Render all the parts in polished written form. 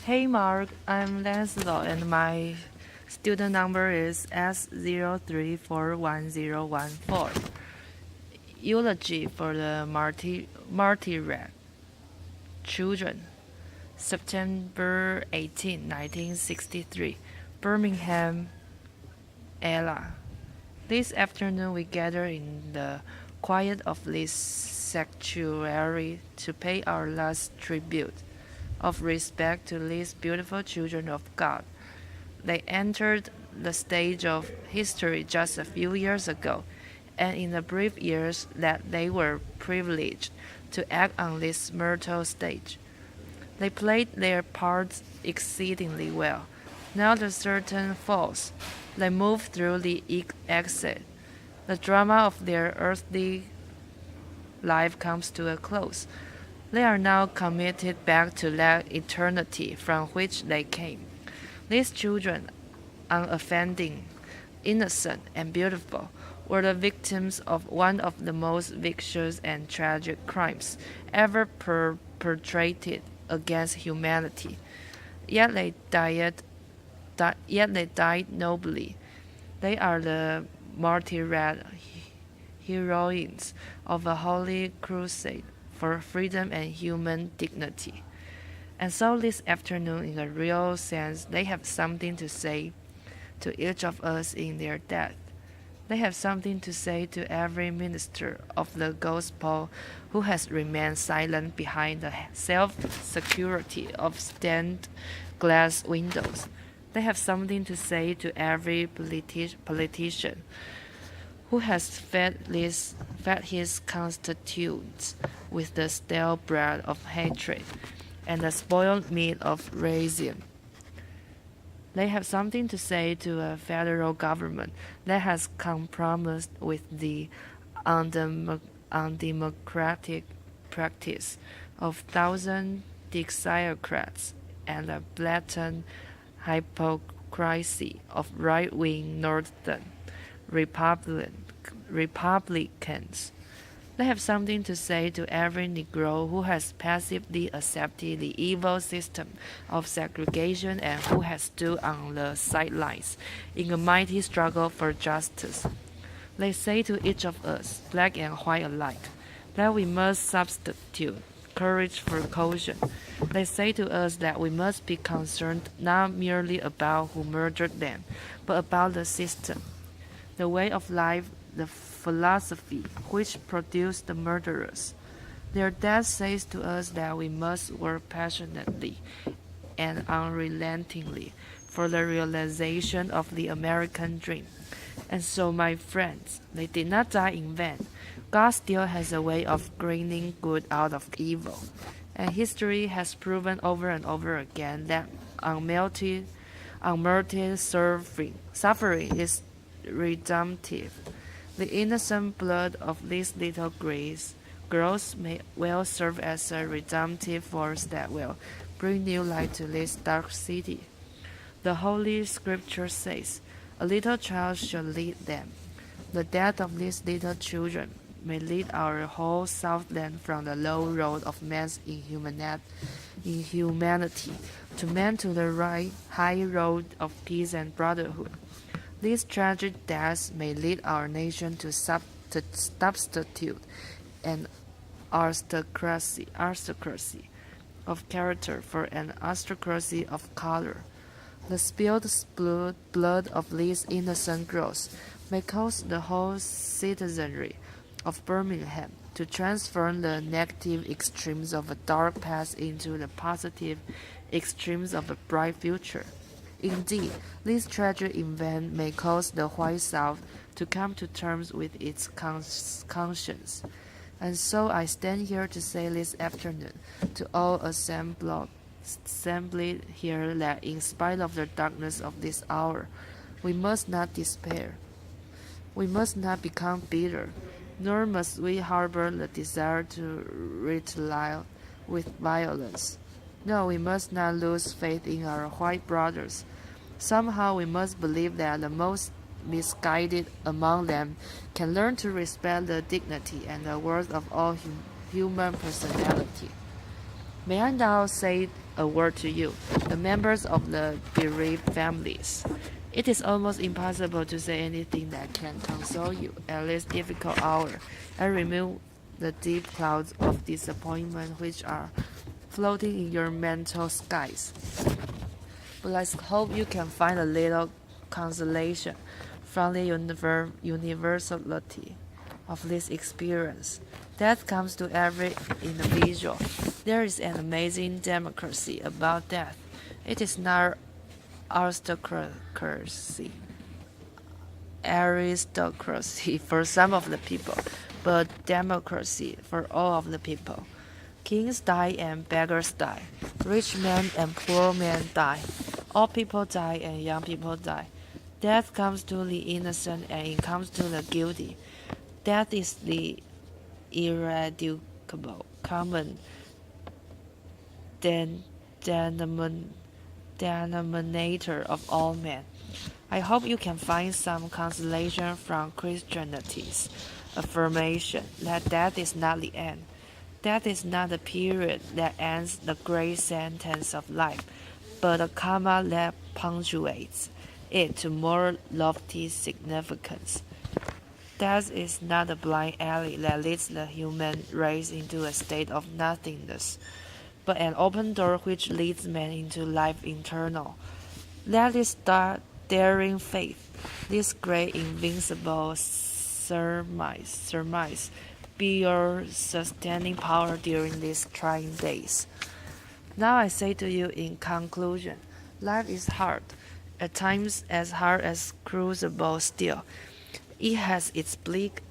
Hey Mark, I'm Lancelot and my student number is S03411014. Eulogy for the Martyred children. September 18, 1963. Birmingham, Ella. This afternoon we gather in the quiet of this sanctuary to pay our last tribute of respect to these beautiful children of God. They entered the stage of history just a few years ago, and in the brief years that they were privileged to act on this myrtle stage, they played their parts exceedingly well. Now the curtain falls. They move through the exit. The drama of their earthly life comes to a close. They are now committed back to that eternity from which they came. These children, unoffending, innocent, and beautiful, were the victims of one of the most vicious and tragic crimes ever perpetrated against humanity. Yet they died nobly. They are the martyred heroines of a holy crusade for freedom and human dignity. And so this afternoon, in a real sense, they have something to say to each of us in their death. They have something to say to every minister of the gospel who has remained silent behind the self-security of stained glass windows. They have something to say to every politician who has fed his constituents with the stale bread of hatred and the spoiled meat of racism. They have something to say to a federal government that has compromised with the undemocratic practice of thousand dixiocrats and the blatant hypocrisy of right-wing northern Republicans. They have something to say to every Negro who has passively accepted the evil system of segregation and who has stood on the sidelines in a mighty struggle for justice. They say to each of us, black and white alike, that we must substitute courage for caution. They say to us that we must be concerned not merely about who murdered them, but about the system, the way of life, the philosophy which produced the murderers. Their death says to us that we must work passionately and unrelentingly for the realization of the American dream. And so, my friends, they did not die in vain. God still has a way of bringing good out of evil. And history has proven over and over again that unmerited suffering is redemptive. The innocent blood of these little girls may well serve as a redemptive force that will bring new light to this dark city. The Holy Scripture says, "A little child shall lead them." The death of these little children may lead our whole Southland from the low road of man's inhumanity to man to the right high road of peace and brotherhood. These tragic deaths may lead our nation to substitute an aristocracy of character for an aristocracy of color. The spilled blood of these innocent girls may cause the whole citizenry of Birmingham to transform the negative extremes of a dark past into the positive extremes of a bright future. Indeed, this tragic event may cause the white South to come to terms with its conscience. And so I stand here to say this afternoon to all assembled here that in spite of the darkness of this hour, we must not despair. We must not become bitter, nor must we harbor the desire to retaliate with violence. No, we must not lose faith in our white brothers. Somehow we must believe that the most misguided among them can learn to respect the dignity and the worth of all human personality. May I now say a word to you? the members of the bereaved families. It is almost impossible to say anything that can console you at this difficult hour and remove the deep clouds of disappointment which are floating in your mental skies. But I hope you can find a little consolation from the universality of this experience. Death comes to every individual. There is an amazing democracy about death. It is not aristocracy for some of the people, but democracy for all of the people. Kings die and beggars die. Rich men and poor men die. Old people die and young people die. Death comes to the innocent and it comes to the guilty. Death is the irreducible common denominator of all men. I hope you can find some consolation from Christianity's affirmation that death is not the end. Death is not the period that ends the great sentence of life, but a comma that punctuates it to more lofty significance. Death is not a blind alley that leads the human race into a state of nothingness, but an open door which leads man into life eternal. Let this daring faith, this great invincible surmise, be your sustaining power during these trying days. Now I say to you in conclusion, life is hard, at times as hard as crucible steel. It has its black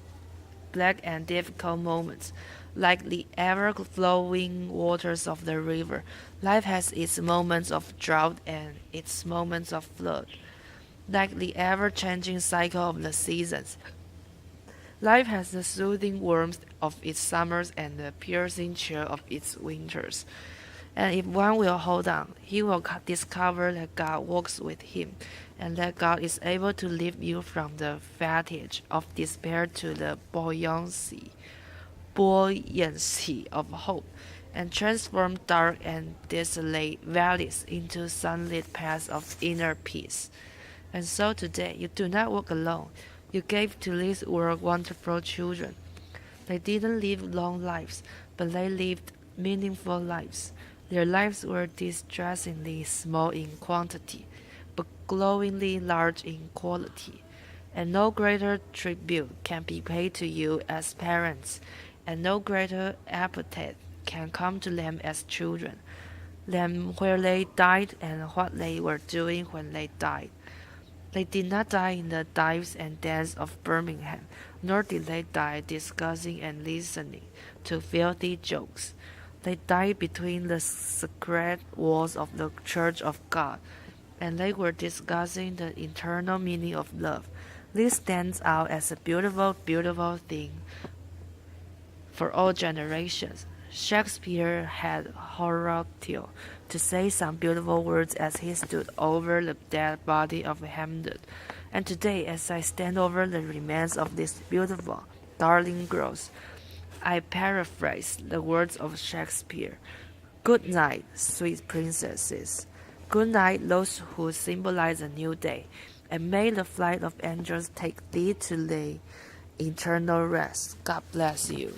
and difficult moments. Like the ever-flowing waters of the river, life has its moments of drought and its moments of flood. Like the ever-changing cycle of the seasons, life has the soothing warmth of its summers and the piercing chill of its winters. And if one will hold on, he will discover that God walks with him, and that God is able to lift you from the fatigue of despair to the buoyancy of hope, and transform dark and desolate valleys into sunlit paths of inner peace. And so today, you do not walk alone. You gave to this world wonderful children. They didn't live long lives, but they lived meaningful lives. Their lives were distressingly small in quantity, but glowingly large in quality. And no greater tribute can be paid to you as parents, and no greater epithet can come to them as children, than where they died and what they were doing when they died. They did not die in the dives and dens of Birmingham, nor did they die discussing and listening to filthy jokes. They died between the sacred walls of the Church of God, and they were discussing the eternal meaning of love. This stands out as a beautiful, beautiful thing for all generations. Shakespeare had Horatio to say some beautiful words as he stood over the dead body of Hamlet. And today, as I stand over the remains of these beautiful, darling girls, I paraphrase the words of Shakespeare. Good night, sweet princesses. Good night, those who symbolize a new day. And may the flight of angels take thee to the eternal rest. God bless you.